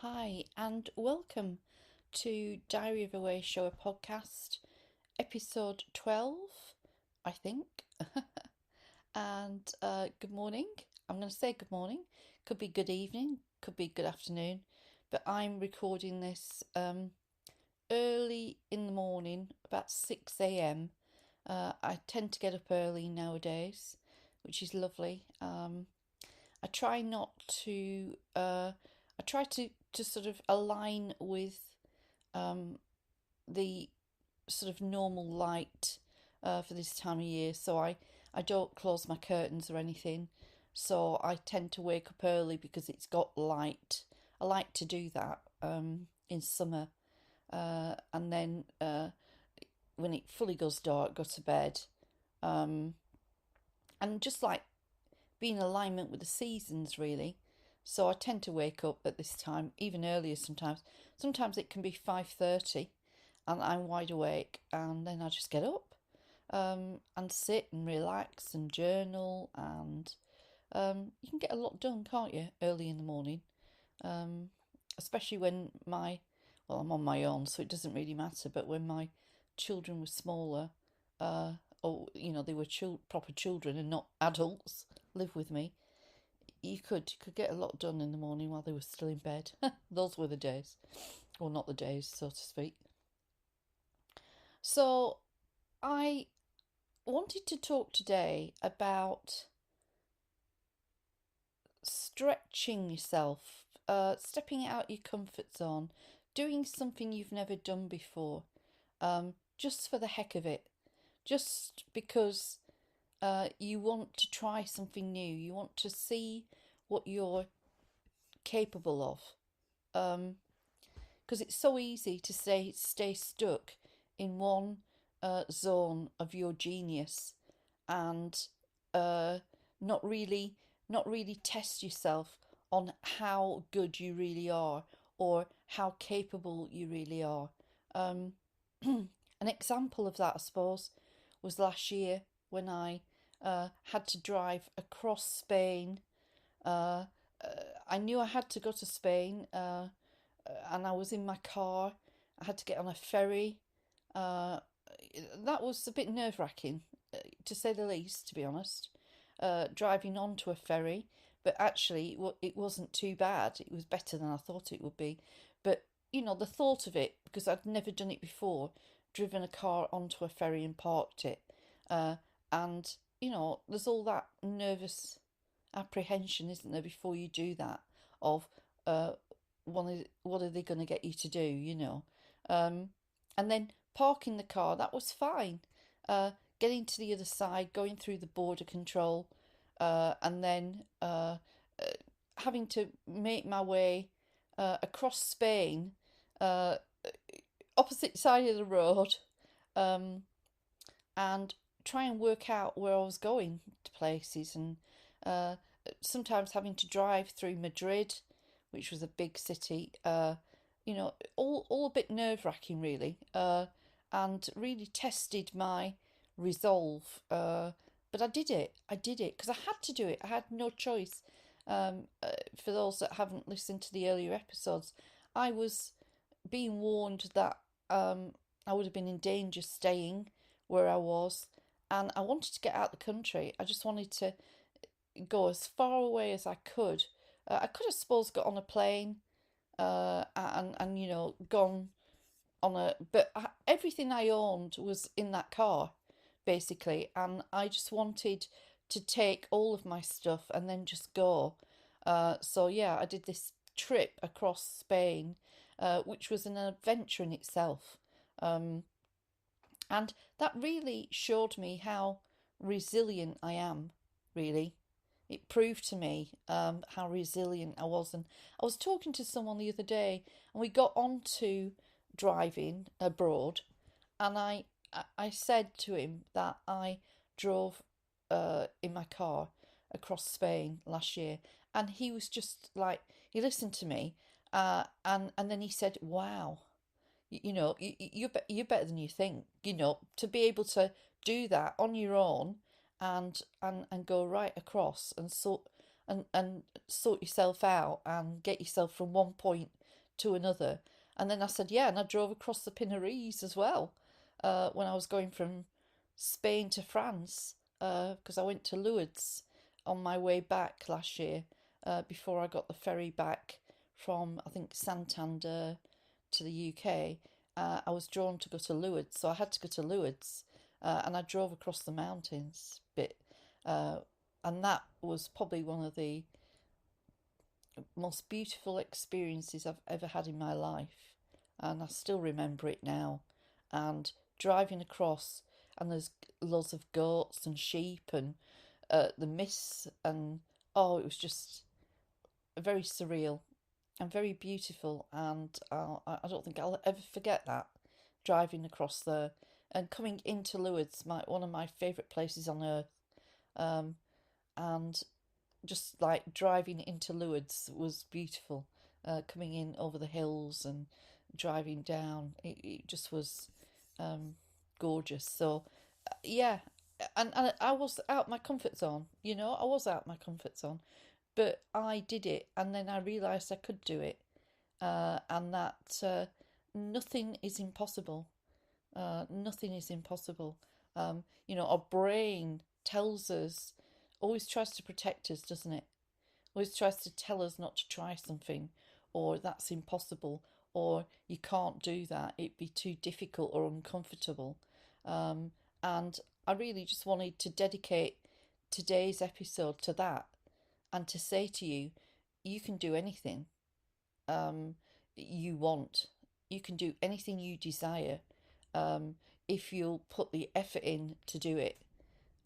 Hi, and welcome to Diary of a Way Show podcast, episode 12, I think. And good morning. I'm going to say good morning. Could be good evening, could be good afternoon, but I'm recording this early in the morning, about 6 a.m. I tend to get up early nowadays, which is lovely. I try not to. I try to sort of align with um, the sort of normal light for this time of year. So I don't close my curtains or anything. So I tend to wake up early because it's got light. I like to do that in summer, and then when it fully goes dark, go to bed. Um, and just like be in alignment with the seasons, really. So I tend to wake up at this time, even earlier sometimes. Sometimes it can be 5:30 and I'm wide awake, and then I just get up and sit and relax and journal, and you can get a lot done, can't you, early in the morning? Um, Especially when I'm on my own, so it doesn't really matter, but when my children were smaller, uh, or, they were proper children and not adults, live with me, you could get a lot done in the morning while they were still in bed. Those were the days, or not the days, so to speak. So I wanted to talk today about stretching yourself, stepping out your comfort zone, doing something you've never done before, just for the heck of it, just because you want to try something new, you want to see what you're capable of. Because it's so easy to stay stuck in one zone of your genius, and uh, not really not really test yourself on how good you really are, or how capable you really are. Um, an example of that, I suppose, was last year when I had to drive across Spain. Uh, I knew I had to go to Spain, and I was in my car. I had to get on a ferry. Uh, that was a bit nerve-wracking, to say the least, to be honest. Driving onto a ferry, but actually it wasn't too bad. It was better than I thought it would be. But the thought of it, because I'd never done it before, driven a car onto a ferry and parked it, uh, and there's all that nervous apprehension, isn't there, before you do that, of uh, what are they going to get you to do, Um, and then parking the car, that was fine. Getting to the other side, going through the border control, and then uh, having to make my way across Spain, uh, opposite side of the road, um, and try and work out where I was going to places, and uh, sometimes having to drive through Madrid, which was a big city. All a bit nerve wracking, really, and really tested my resolve. But I did it. I did it because I had to do it. I had no choice. For those that haven't listened to the earlier episodes, I was being warned that I would have been in danger staying where I was, and I wanted to get out of the country. I just wanted to go as far away as I could. I could have, suppose, got on a plane, and gone on but everything I owned was in that car, basically, and I just wanted to take all of my stuff and then just go. So yeah, I did this trip across Spain, which was an adventure in itself. Um, and that really showed me how resilient I am, really. It proved to me how resilient I was. And I was talking to someone the other day, and we got on to driving abroad, and I said to him that I drove in my car across Spain last year, and he was just like, he listened to me, and then he said, "Wow, you're better than you think. To be able to do that on your own, and go right across and sort yourself out and get yourself from one point." to another. And then I said, yeah, and I drove across the Pyrenees as well when I was going from Spain to France because I went to Lourdes on my way back last year before I got the ferry back from, I think, Santander to the UK. I was drawn to go to Lourdes, so I had to go to Lourdes and I drove across the mountains bit. Uh, and that was probably one of the most beautiful experiences I've ever had in my life, and I still remember it now. And driving across, and there's lots of goats and sheep, and the mists, and oh, it was just very surreal and very beautiful. And I don't think I'll ever forget that driving across there and coming into Lourdes, one of my favourite places on earth. Um, and just like driving into Lourdes was beautiful. Coming in over the hills and driving down, it just was um, gorgeous. So, yeah, and I was out my comfort zone. I was out my comfort zone, but I did it, and then I realised I could do it, and that nothing is impossible. Nothing is impossible. Our brain tells us, always tries to protect us, doesn't it? Always tries to tell us not to try something, or that's impossible, or you can't do that, it'd be too difficult or uncomfortable. Um, and I really just wanted to dedicate today's episode to that and to say to you, you can do anything um, you want. You can do anything you desire um, if you'll put the effort in to do it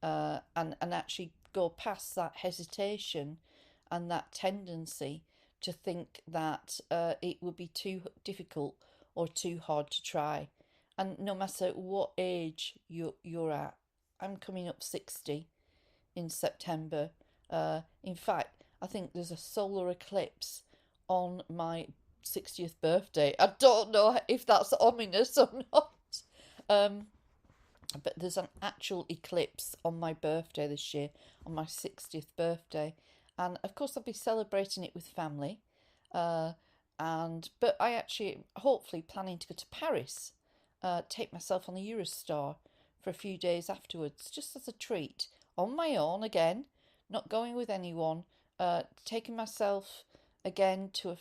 and actually go past that hesitation and that tendency to think that it would be too difficult or too hard to try. And no matter what age you're at, I'm coming up 60 in September. In fact, I think there's a solar eclipse on my 60th birthday. I don't know if that's ominous or not. Um, but there's an actual eclipse on my birthday this year, on my 60th birthday. And of course, I'll be celebrating it with family. Uh, but I actually, hopefully, planning to go to Paris, take myself on the Eurostar for a few days afterwards, just as a treat, on my own again, not going with anyone, taking myself again to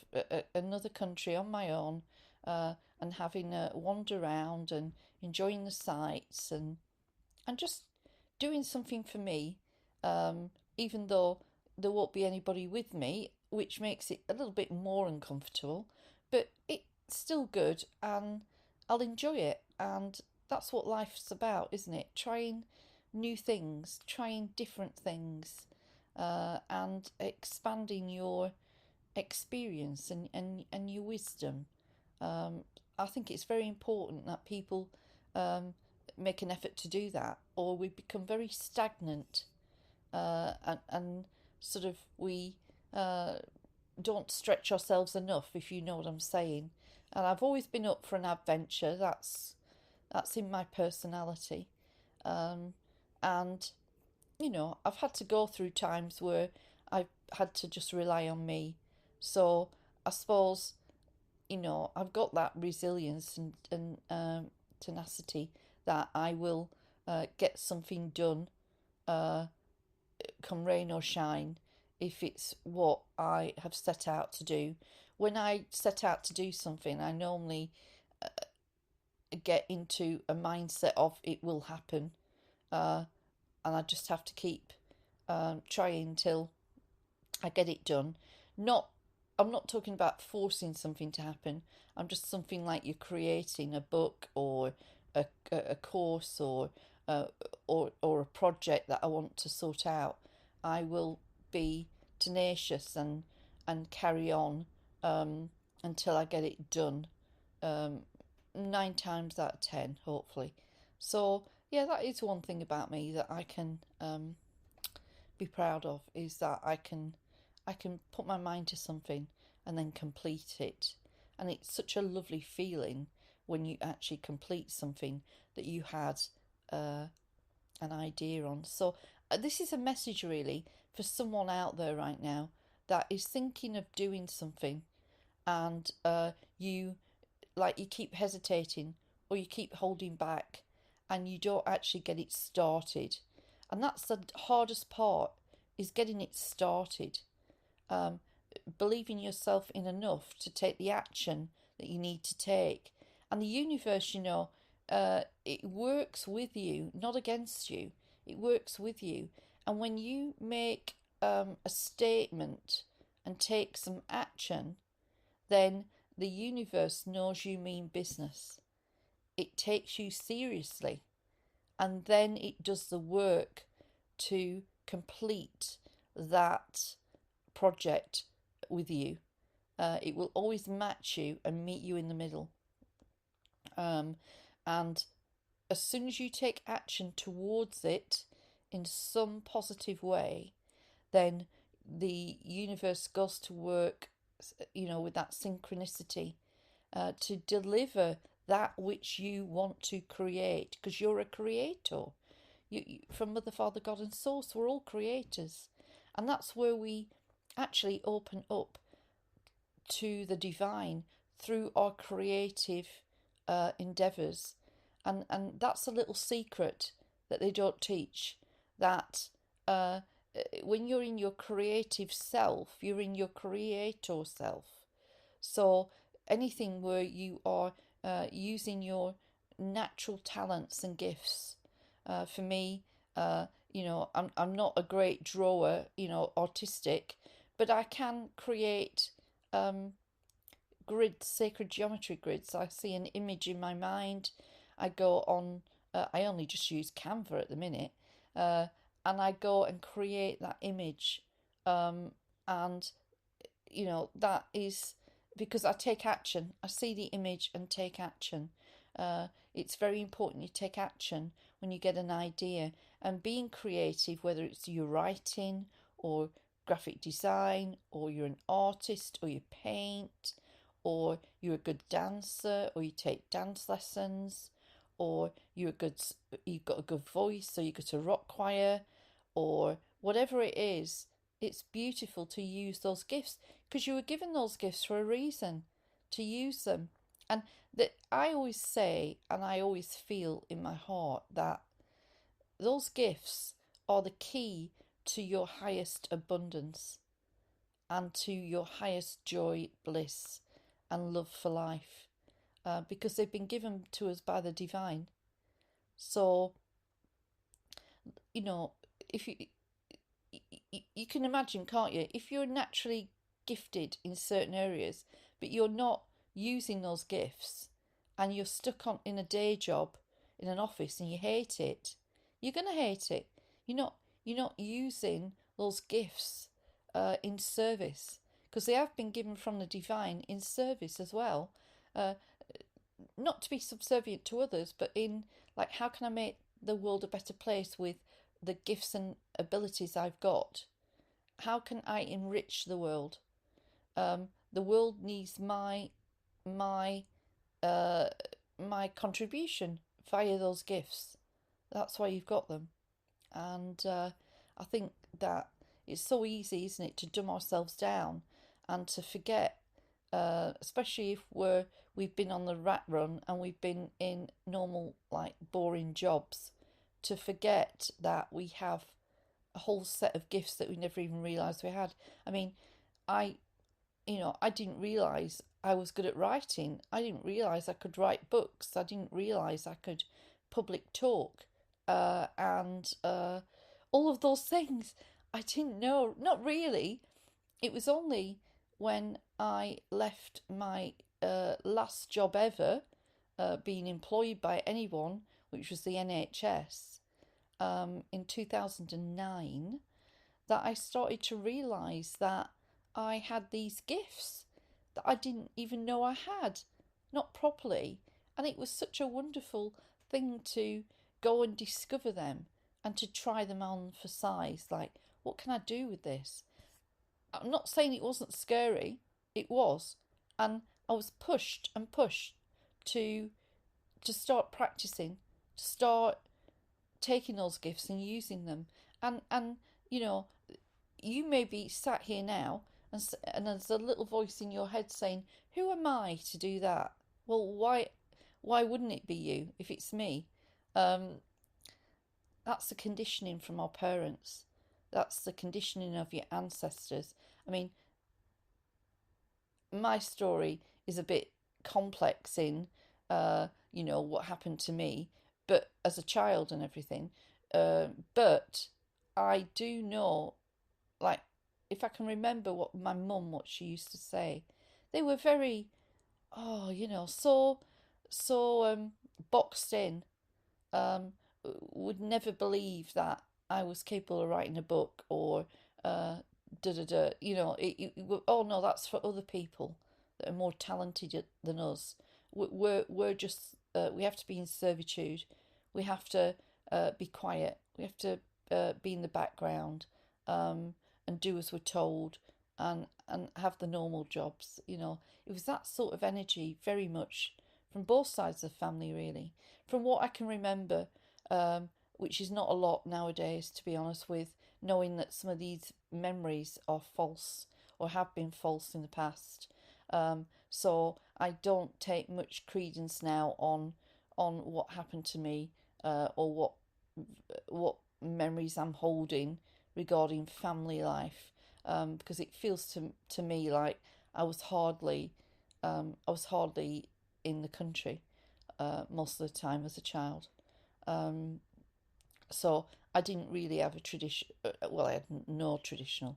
another country on my own, and having a wander around and enjoying the sights and just doing something for me, even though there won't be anybody with me, which makes it a little bit more uncomfortable, but it's still good and I'll enjoy it. And that's what life's about, isn't it? Trying new things, trying different things, and expanding your experience and your wisdom. Um, I think it's very important that people um, make an effort to do that, or we become very stagnant and sort of we uh, don't stretch ourselves enough, if you know what I'm saying. And I've always been up for an adventure. That's in my personality, um, and I've had to go through times where I've had to just rely on me. So I suppose I've got that resilience and tenacity that I will get something done, uh, come rain or shine, if it's what I have set out to do. When I set out to do something, I normally get into a mindset of it will happen, uh, and I just have to keep trying till I get it done. Not, I'm not talking about forcing something to happen. I'm just something like you're creating a book or a course uh, or a project that I want to sort out. I will be tenacious and carry on um, until I get it done. Um, 9 times out of 10, hopefully. So yeah, that is one thing about me that I can be proud of, is that I can put my mind to something and then complete it. And it's such a lovely feeling when you actually complete something that you had uh, an idea on. So this is a message really for someone out there right now that is thinking of doing something and you you keep hesitating or you keep holding back and you don't actually get it started. And that's the hardest part, is getting it started. Um, Believing yourself in enough to take the action that you need to take. And the universe, it works with you, not against you. It works with you. And when you make a statement and take some action, then the universe knows you mean business. It takes you seriously, and then it does the work to complete that project with you. It will always match you and meet you in the middle. And as soon as you take action towards it in some positive way, then the universe goes to work, with that synchronicity to deliver that which you want to create, because you're a creator. From Mother, Father, God, and Source, we're all creators, and that's where we actually open up to the divine through our creative endeavours. And that's a little secret that they don't teach, that when you're in your creative self, you're in your creator self. So anything where you are using your natural talents and gifts. For me, I'm not a great drawer, artistic, but I can create grids, sacred geometry grids. I see an image in my mind. I go on, I only just use Canva at the minute, and I go and create that image. And, that is because I take action. I see the image and take action. It's very important you take action when you get an idea. And being creative, whether it's your writing or graphic design, or you're an artist, or you paint, or you're a good dancer, or you take dance lessons, or you've got a good voice, so you go to rock choir, or whatever it is, it's beautiful to use those gifts, because you were given those gifts for a reason, to use them. And that I always say, and I always feel in my heart, that those gifts are the key to your highest abundance and to your highest joy, bliss, and love for life, because they've been given to us by the divine. So, if you can imagine, can't you? If you're naturally gifted in certain areas, but you're not using those gifts, and you're stuck in a day job in an office and you hate it, you're gonna hate it. You're not using those gifts in service, because they have been given from the divine in service as well. Not to be subservient to others, but in how can I make the world a better place with the gifts and abilities I've got? How can I enrich the world? The world needs my contribution via those gifts. That's why you've got them. And I think that it's so easy, isn't it, to dumb ourselves down and to forget, especially if we've been on the rat run and we've been in normal, boring jobs, to forget that we have a whole set of gifts that we never even realised we had. I mean, I didn't realise I was good at writing. I didn't realise I could write books. I didn't realise I could public talk. And all of those things I didn't know. Not really. It was only when I left my last job ever, being employed by anyone, which was the NHS, in 2009, that I started to realise that I had these gifts that I didn't even know I had, not properly. And it was such a wonderful thing to go and discover them and to try them on for size. What can I do with this? I'm not saying it wasn't scary. It was. And I was pushed and pushed to start practicing, to start taking those gifts and using them. And you may be sat here now and there's a little voice in your head saying, "Who am I to do that?" Well, why wouldn't it be you if it's me? Um, that's the conditioning from our parents. That's the conditioning of your ancestors. I mean, my story is a bit complex in, what happened to me, but as a child and everything. But I do know, like, if I can remember what my mum, what she used to say, they were very, so boxed in. Um, would never believe that I was capable of writing a book or uh, da da da. Oh no, that's for other people that are more talented than us. We're just we have to be in servitude. We have to be quiet. We have to be in the background and do as we're told and have the normal jobs. It was that sort of energy very much from both sides of the family, really. From what I can remember, which is not a lot nowadays, to be honest with, knowing that some of these memories are false or have been false in the past. So I don't take much credence now on what happened to me or what memories I'm holding regarding family life, because it feels to me like I was hardly I was hardly in the country most of the time as a child. Um, so I didn't really have a tradition. Well, I had no traditional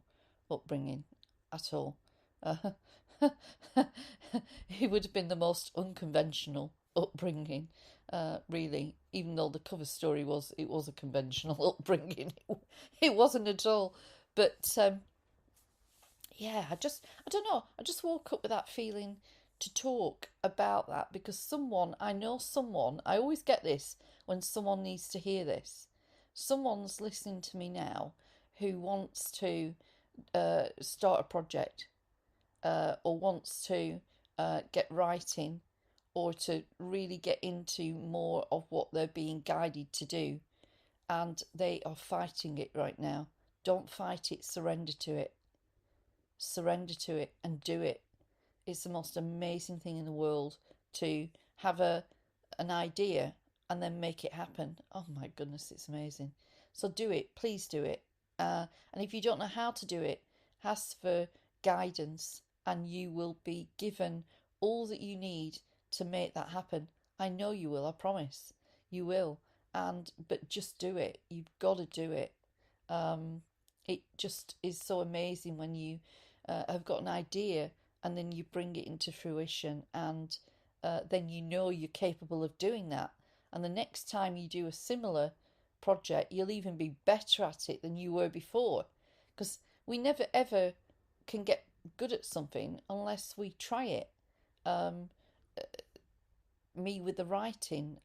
upbringing at all. Uh, it would have been the most unconventional upbringing, really. Even though the cover story it was a conventional upbringing, it wasn't at all. But yeah, I don't know. I just woke up with that feeling to talk about that because I always get this when someone needs to hear this. Someone's listening to me now who wants to start a project or wants to get writing or to really get into more of what they're being guided to do. And they are fighting it right now. Don't fight it, surrender to it. Surrender to it and do it. It's the most amazing thing in the world to have an idea and then make it happen. Oh my goodness, it's amazing. So do it, please do it. And if you don't know how to do it, ask for guidance and you will be given all that you need to make that happen. I know you will, I promise. You will. But just do it. You've got to do it. Um, it just is so amazing when you have got an idea and then you bring it into fruition and then you know you're capable of doing that. And the next time you do a similar project, you'll even be better at it than you were before. Because we never ever can get good at something unless we try it. Um, Me with the writing,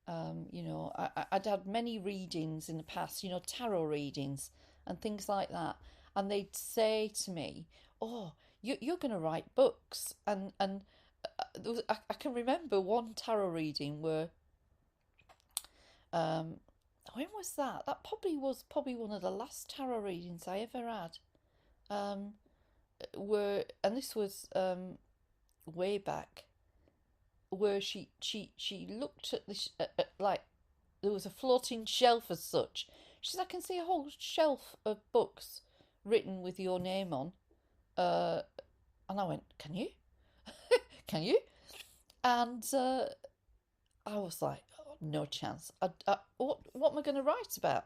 I'd had many readings in the past, tarot readings and things like that. And they'd say to me, "Oh, you're going to write books." And I can remember one tarot reading where, um, when was that? That probably one of the last tarot readings I ever had. Um, and this was way back, where she looked at this like there was a floating shelf as such. She said, "I can see a whole shelf of books written with your name on." Uh, and I went, "Can you? Can you?" And I was like, oh, "No chance. What am I going to write about?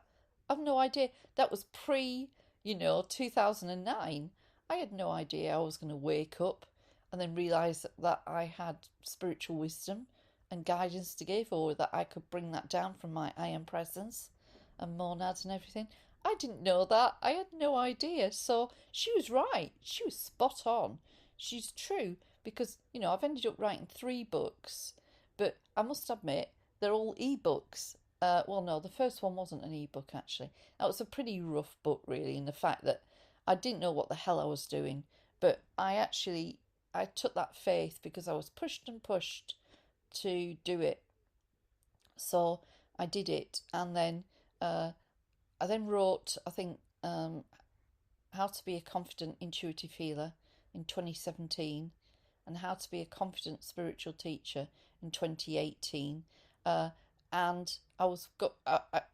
I've no idea." That was pre, 2009. I had no idea I was going to wake up and then realise that I had spiritual wisdom and guidance to give, or that I could bring that down from my I am presence and monads and everything. I didn't know that. I had no idea. So she was right. She was spot on. She's true because, I've ended up writing 3 books, but I must admit, they're all ebooks. Well, no, the first one wasn't an ebook actually. That was a pretty rough book, really, in the fact that I didn't know what the hell I was doing. But I took that faith because I was pushed and pushed to do it. So I did it, and then I then wrote, I think, How to Be a Confident Intuitive Healer in 2017, and How to Be a Confident Spiritual Teacher in 2018. And I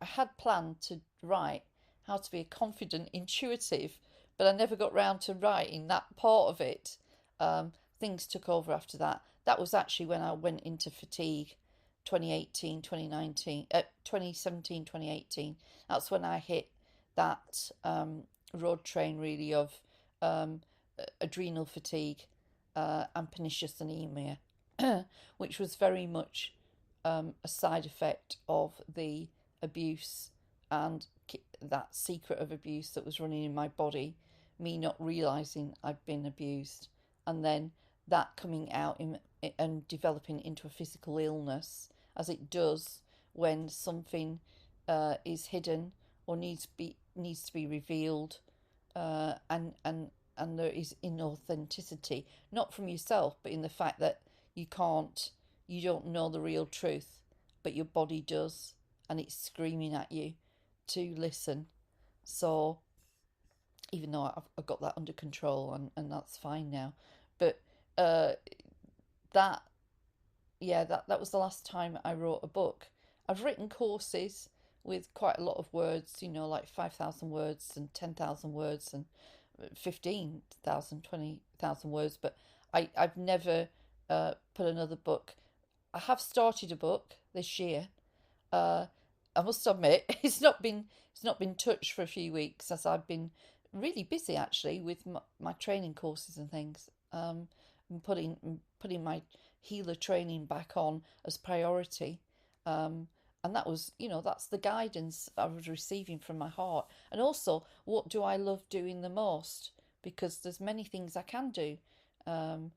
had planned to write How to Be a Confident Intuitive, but I never got round to writing that part of it. Things took over after that. That was actually when I went into fatigue, 2018, 2019, 2017, 2018. That's when I hit that road train really of um, adrenal fatigue and pernicious anemia, which was very much a side effect of the abuse and that secret of abuse that was running in my body, me not realizing I'd been abused, and then that coming out and developing into a physical illness, as it does when something is hidden or needs to be revealed, and there is inauthenticity, not from yourself, but in the fact that you don't know the real truth, but your body does, and it's screaming at you to listen. So even though I've got that under control, and that's fine now, but uh, that that was the last time I wrote a book. I've written courses with quite a lot of words, like 5,000 words and 10,000 words and 15,000, 20,000 words, but I've never put another book. I have started a book this year. I must admit, it's not been touched for a few weeks, as I've been really busy actually with my training courses and things. And putting my healer training back on as priority. And that was, that's the guidance I was receiving from my heart. And also, what do I love doing the most? Because there's many things I can do. And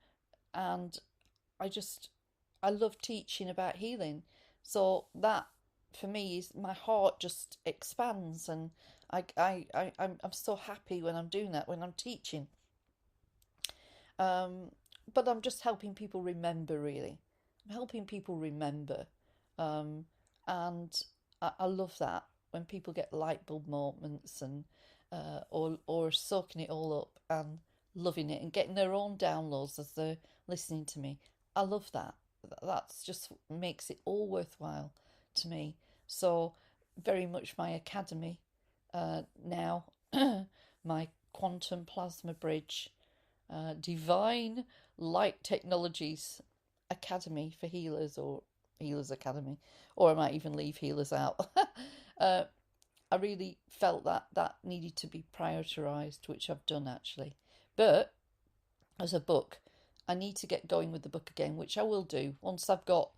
I love teaching about healing. So that, for me, is my heart just expands. And I'm so happy when I'm doing that, when I'm teaching. But I'm just helping people remember, really. I'm helping people remember. And I love that when people get light bulb moments, and or soaking it all up and loving it and getting their own downloads as they're listening to me. I love that. That's just makes it all worthwhile to me. So very much my academy now, my quantum plasma bridge, divine light technologies academy for healers, or healers academy, or I might even leave healers out. I really felt that needed to be prioritized, which I've done actually. But as a book, I need to get going with the book again, which I will do once I've got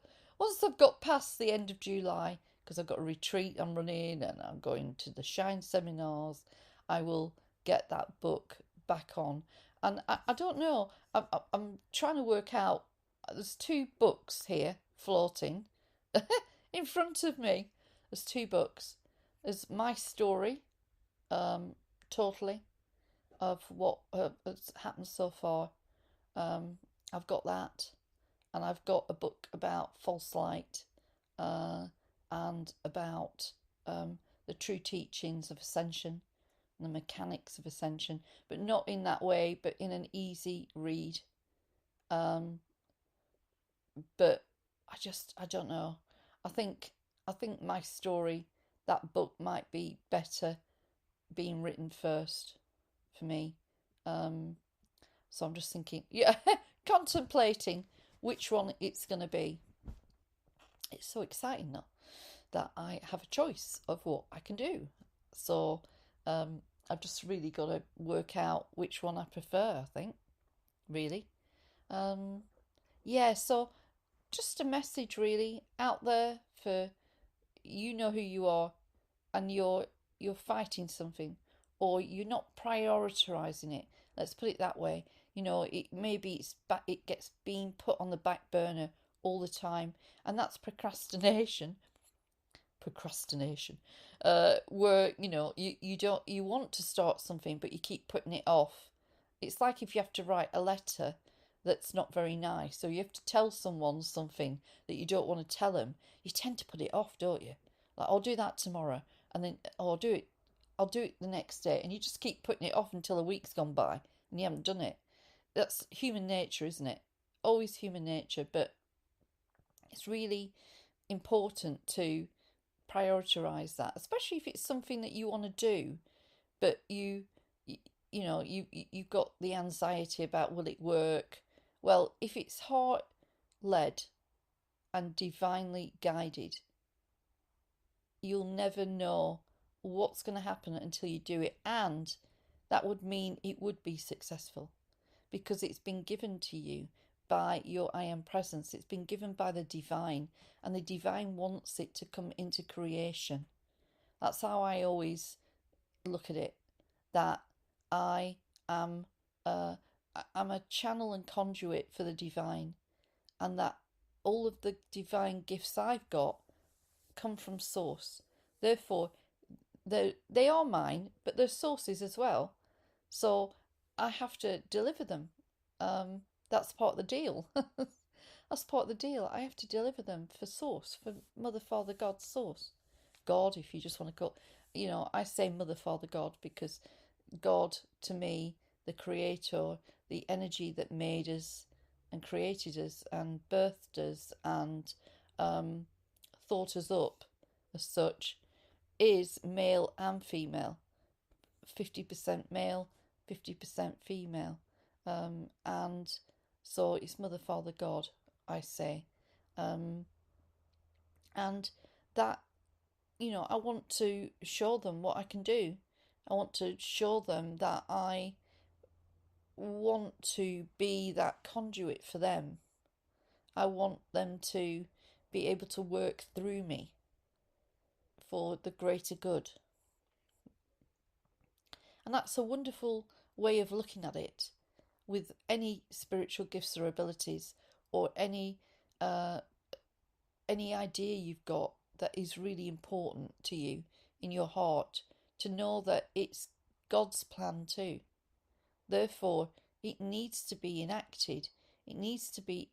past the end of July, because I've got a retreat I'm running and I'm going to the Shine seminars. I will get that book back on. And I don't know, I'm trying to work out, there's two books here floating in front of me. There's two books. There's my story, totally, of what has happened so far. I've got that, and I've got a book about false light, and about the true teachings of ascension and the mechanics of ascension, but not in that way, but in an easy read. But I don't know. I think my story, that book might be better being written first for me. So I'm just thinking, contemplating which one it's going to be. It's so exciting now that I have a choice of what I can do. So I've just really got to work out which one I prefer, I think, really. So just a message really out there for, who you are, and you're fighting something, or you're not prioritizing it. Let's put it that way. It gets being put on the back burner all the time, and that's procrastination. Where you want to start something, but you keep putting it off. It's like if you have to write a letter that's not very nice, so you have to tell someone something that you don't want to tell them. You tend to put it off, don't you? Like, I'll do that tomorrow, and then I'll do it I'll do it the next day, and you just keep putting it off until a week's gone by and you haven't done it. That's human nature, isn't it? Always human nature, but it's really important to prioritize that, especially if it's something that you want to do, but you've got the anxiety about, will it work? Well, if it's heart led and divinely guided, you'll never know what's going to happen until you do it, and that would mean it would be successful because it's been given to you by your I am presence. It's been given by the divine, and the divine wants it to come into creation. That's how I always look at it, that I am I'm a channel and conduit for the divine, and that all of the divine gifts I've got come from source. Therefore, they are mine, but they're sources as well. So I have to deliver them. That's part of the deal. That's part of the deal. I have to deliver them for source, for Mother, Father, God, source. God, if you just want to call, I say Mother, Father, God because God, to me, the creator, the energy that made us and created us and birthed us and thought us up as such, is male and female, 50% male, 50% female. And so it's Mother, Father, God, I say. And that, I want to show them what I can do. I want to show them that I want to be that conduit for them. I want them to be able to work through me for the greater good. And that's a wonderful way of looking at it with any spiritual gifts or abilities, or any idea you've got that is really important to you in your heart, to know that it's God's plan too. Therefore, it needs to be enacted. It needs to be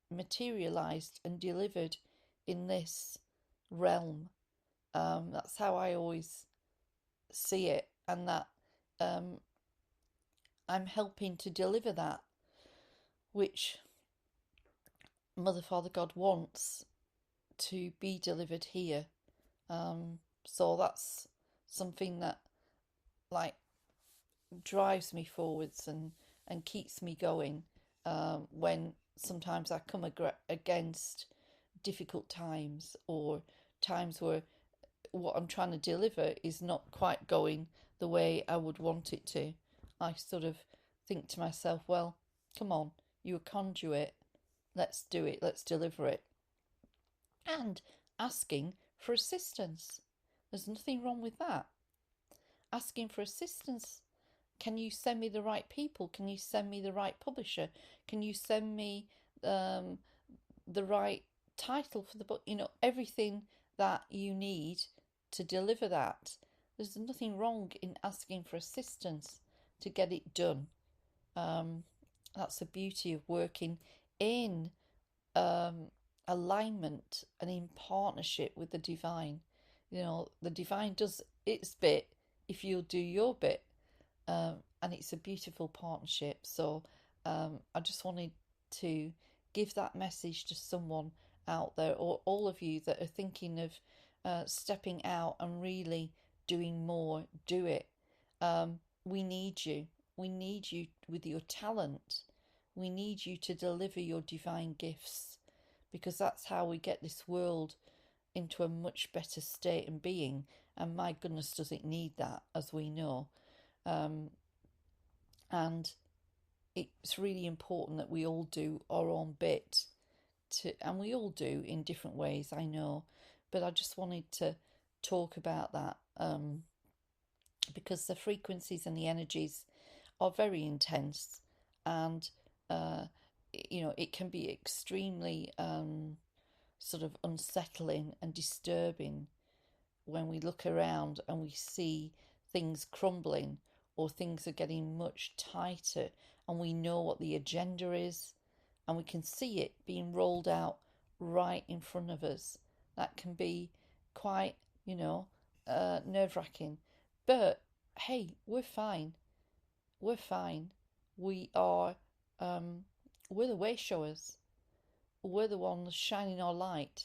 materialized and delivered in this realm. That's how I always see it, and that I'm helping to deliver that, which Mother, Father, God wants to be delivered here. So that's something that like drives me forwards and keeps me going when sometimes I come against difficult times, or times where what I'm trying to deliver is not quite going the way I would want it to. I sort of think to myself, well, come on, you're a conduit, let's do it, let's deliver it. And asking for assistance. There's nothing wrong with that. Asking for assistance. Can you send me the right people? Can you send me the right publisher? Can you send me the right title for the book? Everything that you need to deliver that. There's nothing wrong in asking for assistance to get it done. That's the beauty of working in alignment and in partnership with the divine. The divine does its bit if you'll do your bit. And it's a beautiful partnership. So I just wanted to give that message to someone out there, or all of you that are thinking of stepping out and really doing more. Do it. We need you. We need you with your talent. We need you to deliver your divine gifts, because that's how we get this world into a much better state and being. And my goodness, does it need that, as we know. And it's really important that we all do our own bit and we all do in different ways, I know, but I just wanted to talk about that because the frequencies and the energies are very intense, and it can be extremely sort of unsettling and disturbing when we look around and we see things crumbling, or things are getting much tighter, and we know what the agenda is, and we can see it being rolled out right in front of us. That can be quite, nerve-wracking. But hey, we're fine. We're fine. We are, we're the way showers. We're the ones shining our light.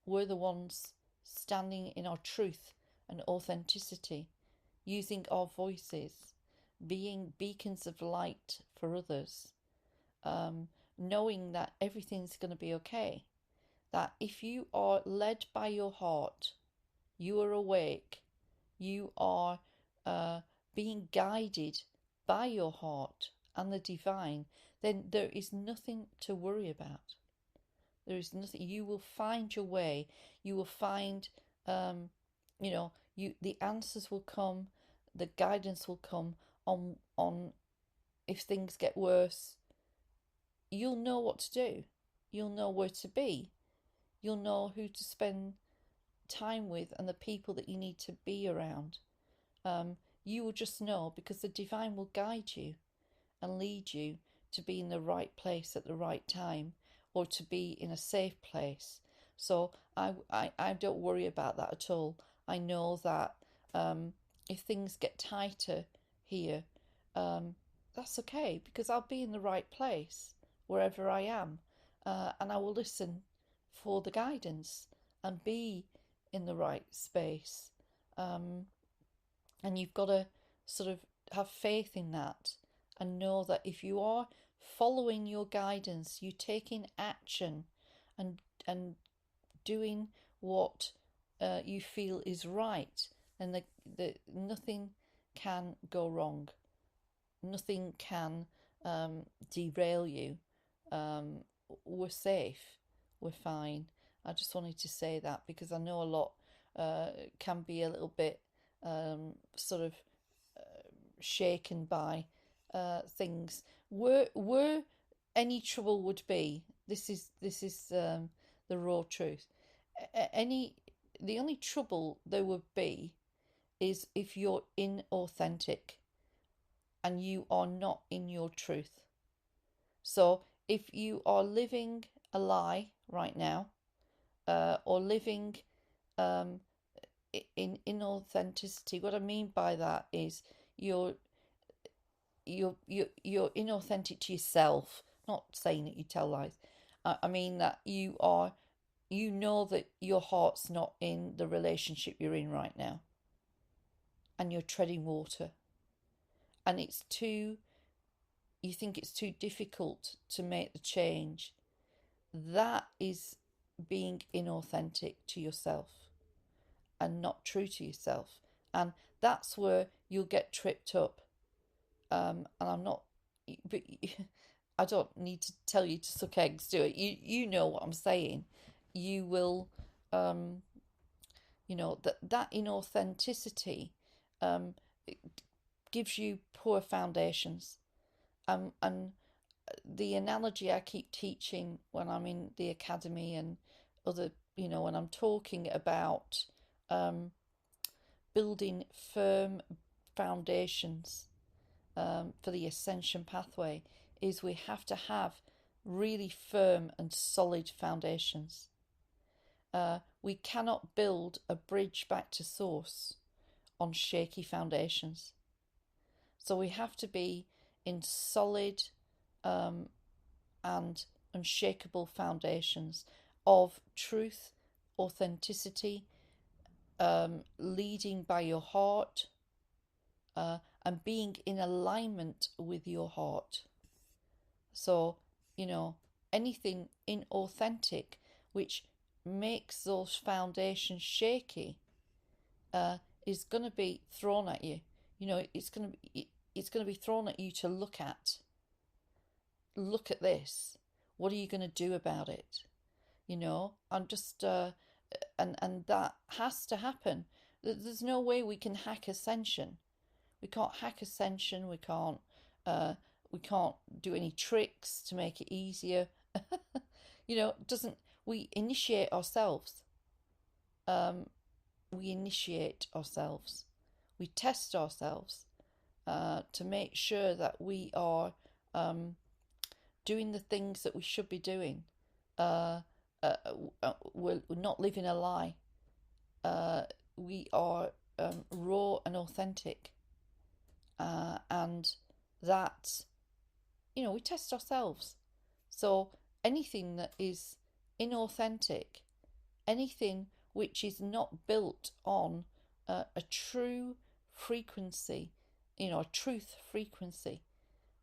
We're the ones standing in our truth and authenticity, using our voices, being beacons of light for others, knowing that everything's going to be okay. That if you are led by your heart, you are awake, you are being guided by your heart and the divine, then there is nothing to worry about. There is nothing. You will find your way. You will find, the answers will come, the guidance will come on if things get worse. You'll know what to do. You'll know where to be. You'll know who to spend time with and the people that you need to be around. You will just know, because the divine will guide you and lead you to be in the right place at the right time, or to be in a safe place. So I don't worry about that at all. I know that if things get tighter here, that's okay, because I'll be in the right place wherever I am, and I will listen for the guidance and be in the right space. And you've got to sort of have faith in that and know that if you are following your guidance, you taking action and doing what you feel is right, then nothing can go wrong. Nothing can derail you. We're safe. We're fine. I just wanted to say that because I know a lot can be a little bit sort of shaken by things. Where any trouble would be, this is the raw truth. The only trouble there would be is if you're inauthentic and you are not in your truth. So if you are living a lie right now, or living in inauthenticity, what I mean by that is you're inauthentic to yourself. Not saying that you tell lies. I mean that you know that your heart's not in the relationship you're in right now, and you're treading water, and you think it's too difficult to make the change. That is being inauthentic to yourself and not true to yourself, and that's where you'll get tripped up. And I'm not, but I don't need to tell you to suck eggs, do it. You know what I'm saying. You will, that inauthenticity it gives you poor foundations. And the analogy I keep teaching when I'm in the academy and other, when I'm talking about building firm foundations for the ascension pathway, is we have to have really firm and solid foundations. We cannot build a bridge back to source on shaky foundations. So we have to be in solid and unshakable foundations of truth, authenticity, leading by your heart, and being in alignment with your heart. So, anything inauthentic which makes those foundations shaky is going to be thrown at you. It's going to be thrown at you to look at. Look at this. What are you going to do about it? I'm just and that has to happen. There's no way we can hack ascension. We can't hack ascension. We can't do any tricks to make it easier. We initiate ourselves. We initiate ourselves. We test ourselves to make sure that we are doing the things that we should be doing. We're not living a lie. We are raw and authentic, and that, we test ourselves. So anything that is inauthentic, anything which is not built on a true frequency, a truth frequency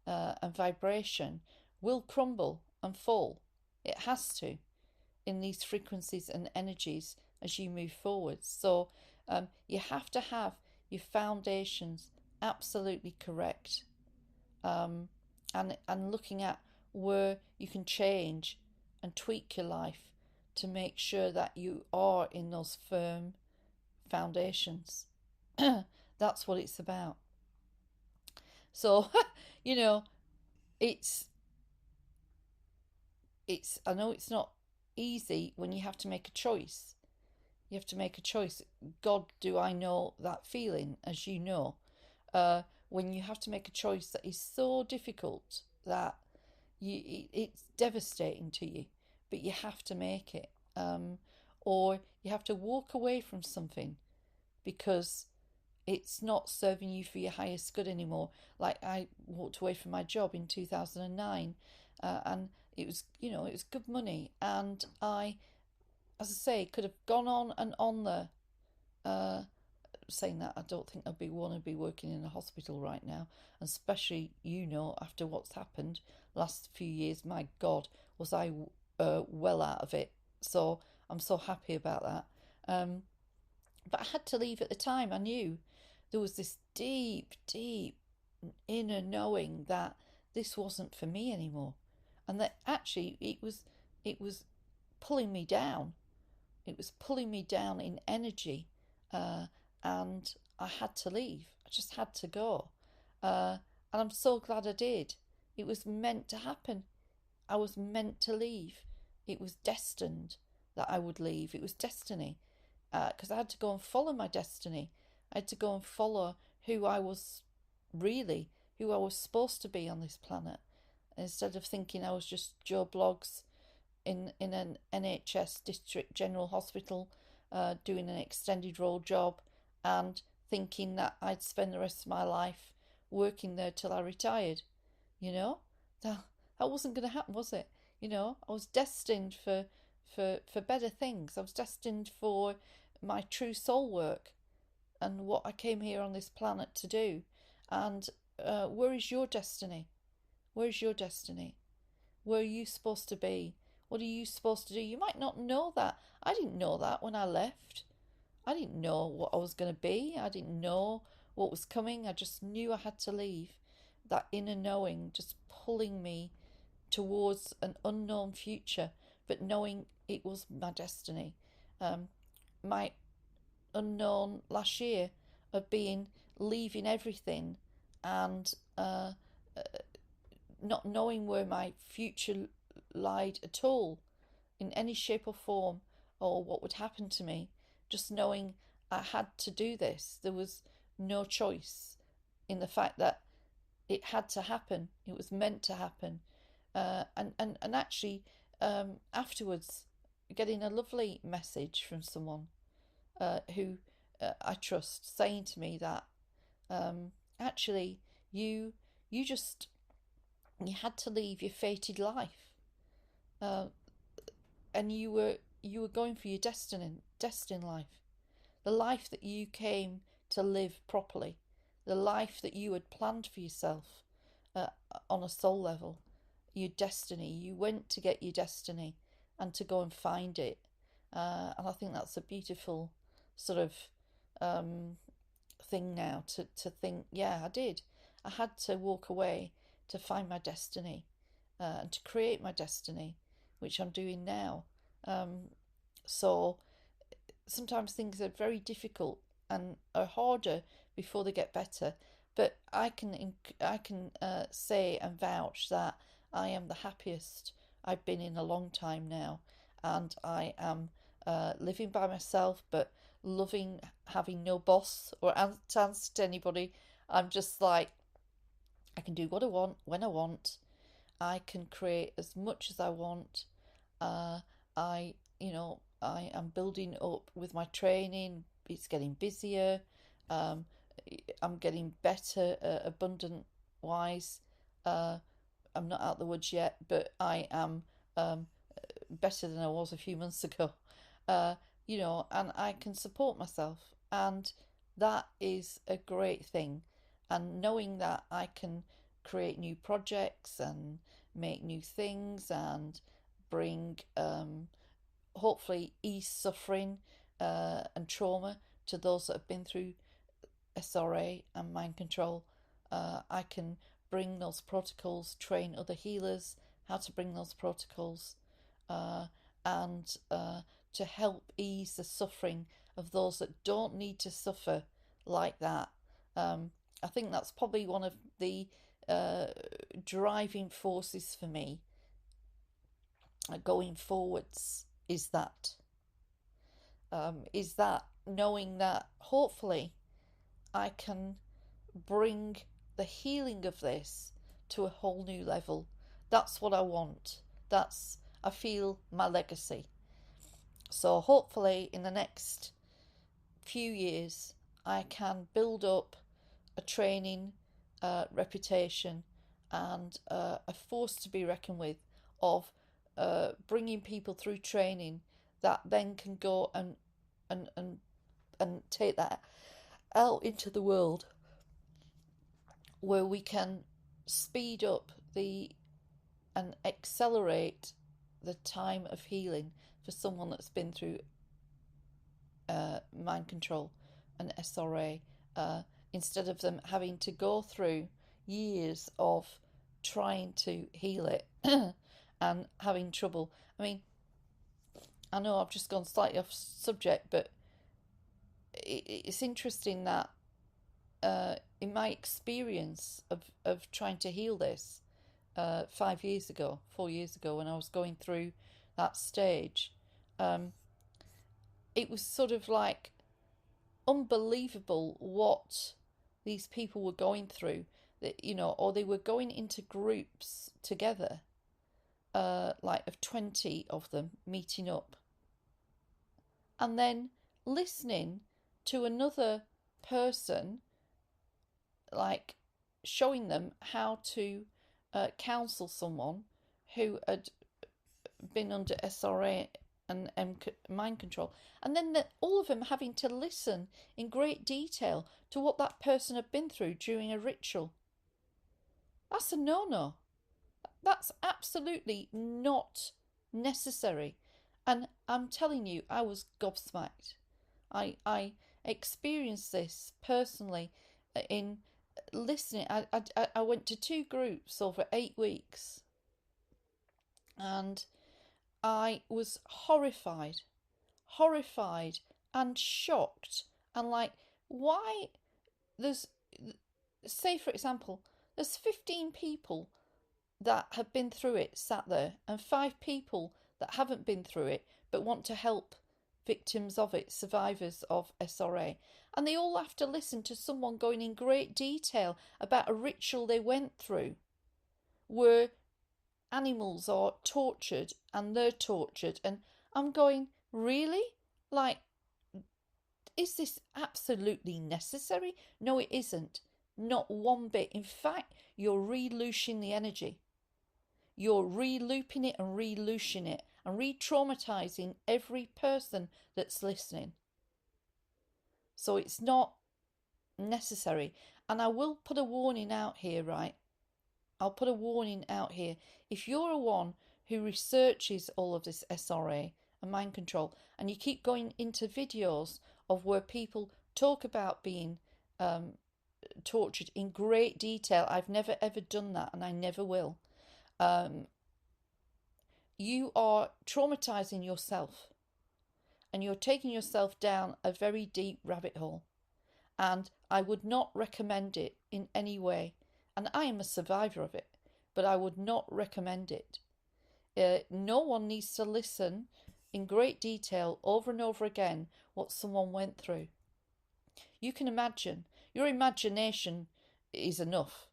and vibration, will crumble and fall. It has to, in these frequencies and energies as you move forward. So you have to have your foundations absolutely correct, and looking at where you can change and tweak your life to make sure that you are in those firm foundations. That's what it's about. So, you know, it's I know it's not easy when you have to make a choice. You have to make a choice. God, do I know that feeling, as you know, when you have to make a choice that is so difficult that it's devastating to you, but you have to make it. Or you have to walk away from something because it's not serving you for your highest good anymore. Like I walked away from my job in 2009, and it was, it was good money, and I, as I say, could have gone on and on there. Saying that, I don't think I'd want to be working in a hospital right now, and especially, after what's happened last few years. My God, was I well out of it. So I'm so happy about that. But I had to leave at the time. I knew there was this deep, deep inner knowing that this wasn't for me anymore, and that actually it was pulling me down. It was pulling me down in energy, uh, and I had to leave. I just had to go, and I'm so glad I did. It was meant to happen. I was meant to leave. It was destined that I would leave. It was destiny, because I had to go and follow my destiny. I had to go and follow who I was really, who I was supposed to be on this planet, instead of thinking I was just Joe Bloggs in an NHS district general hospital, doing an extended role job, and thinking that I'd spend the rest of my life working there till I retired. You know, that that wasn't going to happen, was it? I was destined for better things. I was destined for my true soul work and what I came here on this planet to do. And where is your destiny? Where is your destiny? Where are you supposed to be? What are you supposed to do? You might not know that. I didn't know that when I left. I didn't know what I was going to be. I didn't know what was coming. I just knew I had to leave. That inner knowing just pulling me towards an unknown future, but knowing it was my destiny. My unknown last year of leaving everything, and not knowing where my future lied at all, in any shape or form, or what would happen to me. Just knowing I had to do this. There was no choice in the fact that it had to happen. It was meant to happen. And actually, afterwards, getting a lovely message from someone who I trust, saying to me that actually you you just you had to leave your fated life, uh, and you were going for your destined life, the life that you came to live properly, the life that you had planned for yourself, uh, on a soul level, your destiny. You went to get your destiny and to go and find it. And I think that's a beautiful sort of um, thing now to think, yeah, I did. I had to walk away to find my destiny, and to create my destiny, which I'm doing now. Um, so sometimes things are very difficult and are harder before they get better. But I can say and vouch that I am the happiest I've been in a long time now, and I am living by myself, but loving having no boss or to answer to anybody. I'm just like, I can do what I want when I want. I can create as much as I want. Uh, I am building up with my training. It's getting busier. Um, I'm getting better abundant wise. Uh, I'm not out the woods yet, but I am um, better than I was a few months ago. Uh, and I can support myself, and that is a great thing. And knowing that I can create new projects and make new things and bring, hopefully, ease suffering and trauma to those that have been through SRA and mind control. I can bring those protocols, train other healers how to bring those protocols, uh, and to help ease the suffering of those that don't need to suffer like that. I think that's probably one of the uh, driving forces for me going forwards is that knowing that hopefully I can bring the healing of this to a whole new level. That's what I want. That's, I feel, my legacy. So hopefully in the next few years I can build up a training reputation and a force to be reckoned with of bringing people through training that then can go and and and take that out into the world, where we can speed up the and accelerate the time of healing for someone that's been through mind control and SRA, uh, instead of them having to go through years of trying to heal it and having trouble. I mean, I know I've just gone slightly off subject, but it's interesting that in my experience of trying to heal this 5 years ago, 4 years ago, when I was going through that stage, um, it was sort of like unbelievable what these people were going through. That, or they were going into groups together, like of 20 of them meeting up, and then listening to another person, like showing them how to counsel someone who had been under SRA and mind control, and then all of them having to listen in great detail to what that person had been through during a ritual. That's a no-no. That's absolutely not necessary. And I'm telling you, I was gobsmacked. I experienced this personally in listening. I went to 2 groups over 8 weeks, and I was horrified and shocked, and like, why? There's, say for example, there's 15 people that have been through it sat there, and 5 people that haven't been through it but want to help victims of it, survivors of SRA. And they all have to listen to someone going in great detail about a ritual they went through where animals are tortured and they're tortured. And I'm going, really? Like, is this absolutely necessary? No, it isn't. Not one bit. In fact, you're re-looshing the energy. You're re-looping it and re-looshing it and re-traumatizing every person that's listening. So it's not necessary. And I will put a warning out here, right? I'll put a warning out here. If you're a one who researches all of this SRA and mind control, and you keep going into videos of where people talk about being tortured in great detail, I've never ever done that, and I never will. You are traumatizing yourself, and you're taking yourself down a very deep rabbit hole, and I would not recommend it in any way. And I am a survivor of it, but I would not recommend it. No one needs to listen in great detail over and over again what someone went through. You can imagine, your imagination is enough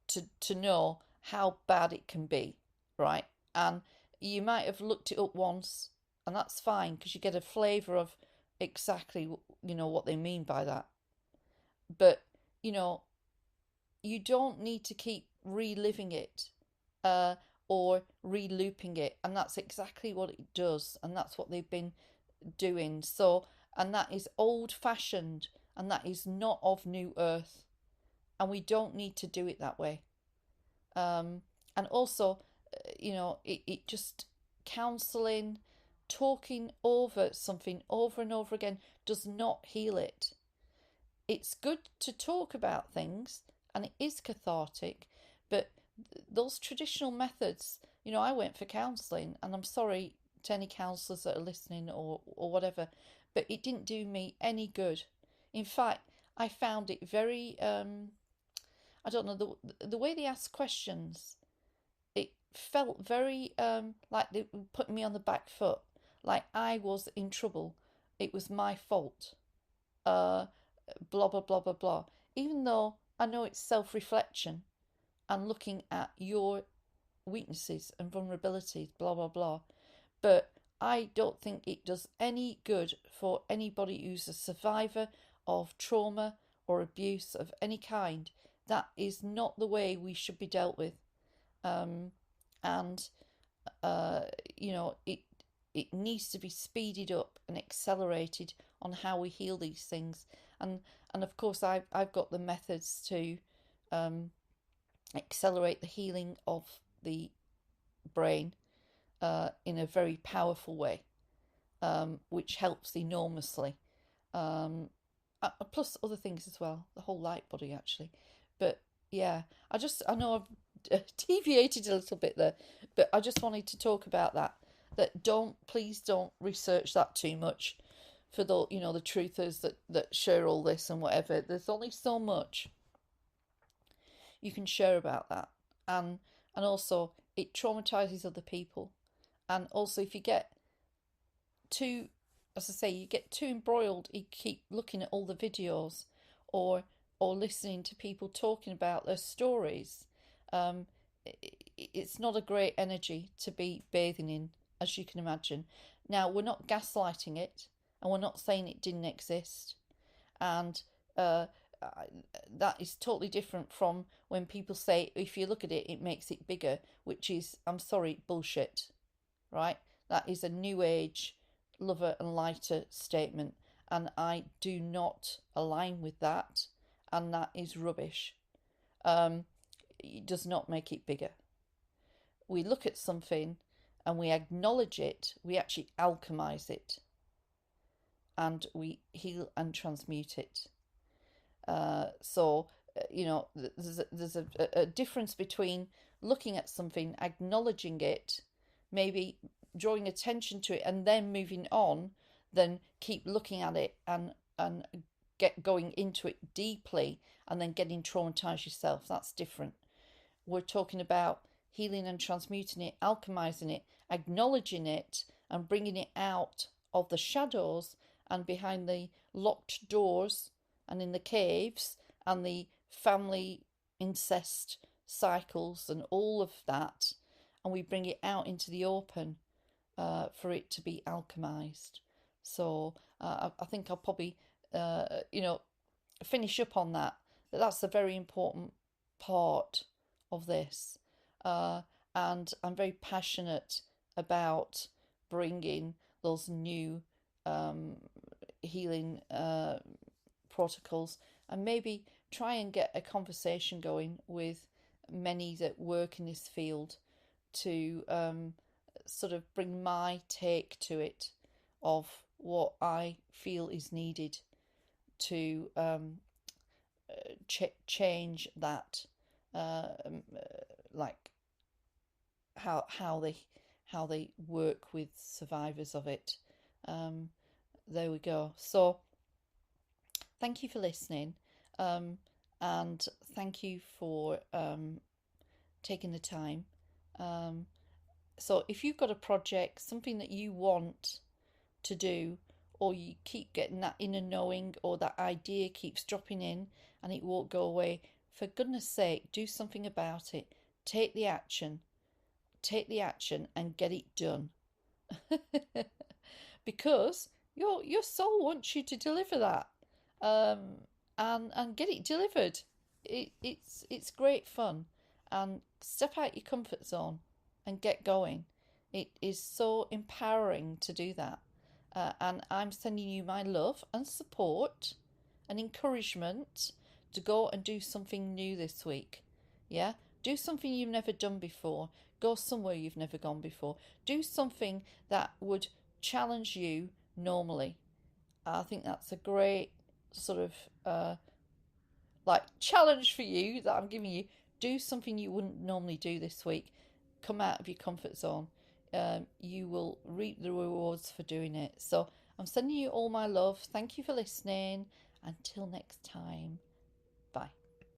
to know how bad it can be, right? And you might have looked it up once, and that's fine, because you get a flavour of exactly what they mean by that. But, you know, you don't need to keep reliving it, uh, or re-looping it. And that's exactly what it does. And that's what they've been doing. So, and that is old fashioned, and that is not of new earth. And we don't need to do it that way. Um, and also, it just counseling, talking over something over and over again does not heal it. It's good to talk about things, and it is cathartic, but those traditional methods, I went for counselling, and I'm sorry to any counsellors that are listening, or whatever, but it didn't do me any good. In fact, I found it very, I don't know, the way they asked questions, it felt very like they were putting me on the back foot, like I was in trouble. It was my fault. Uh, Blah blah blah blah blah. Even though I know it's self-reflection and looking at your weaknesses and vulnerabilities, blah blah blah. But I don't think it does any good for anybody who's a survivor of trauma or abuse of any kind. That is not the way we should be dealt with. Um, and uh, it needs to be speeded up and accelerated on how we heal these things. And and of course, I've got the methods to um, accelerate the healing of the brain in a very powerful way, which helps enormously. Um, Plus other things as well, the whole light body actually. But yeah, I know I've deviated a little bit there, but I just wanted to talk about that. That please don't research that too much for the truthers that share all this and whatever. There's only so much you can share about that, and also it traumatizes other people, and also if you get too, as I say, you get too embroiled, you keep looking at all the videos, or listening to people talking about their stories. Um, it's not a great energy to be bathing in, as you can imagine. Now, we're not gaslighting it, and we're not saying it didn't exist, and uh, that is totally different from when people say if you look at it, it makes it bigger, which is, I'm sorry, bullshit, right? That is a new age lover and lighter statement, and I do not align with that, and that is rubbish. It does not make it bigger. We look at something and we acknowledge it, we actually alchemize it, and we heal and transmute it. There's a difference between looking at something, acknowledging it, maybe drawing attention to it, and then moving on, than keep looking at it and get going into it deeply and then getting traumatized yourself. That's different. We're talking about healing and transmuting it, alchemizing it, acknowledging it, and bringing it out of the shadows and behind the locked doors and in the caves and the family incest cycles and all of that, and we bring it out into the open for it to be alchemized. So I think I'll probably, finish up on that. That's a very important part of this, and I'm very passionate about bringing those new healing protocols, and maybe try and get a conversation going with many that work in this field to sort of bring my take to it of what I feel is needed to change that, like how they work with survivors of it. There we go. So thank you for listening, and thank you for taking the time. So if you've got a project, something that you want to do, or you keep getting that inner knowing, or that idea keeps dropping in and it won't go away, for goodness sake, do something about it. Take the action. Take the action and get it done. Because your soul wants you to deliver that. and get it delivered. It's great fun, and step out your comfort zone and get going. It is so empowering to do that. And I'm sending you my love and support and encouragement to go and do something new this week. Yeah? Do something you've never done before. Go somewhere you've never gone before. Do something that would challenge you normally. I think that's a great sort of like challenge for you that I'm giving you. Do something you wouldn't normally do this week. Come out of your comfort zone. You will reap the rewards for doing it. So I'm sending you all my love. Thank you for listening. Until next time.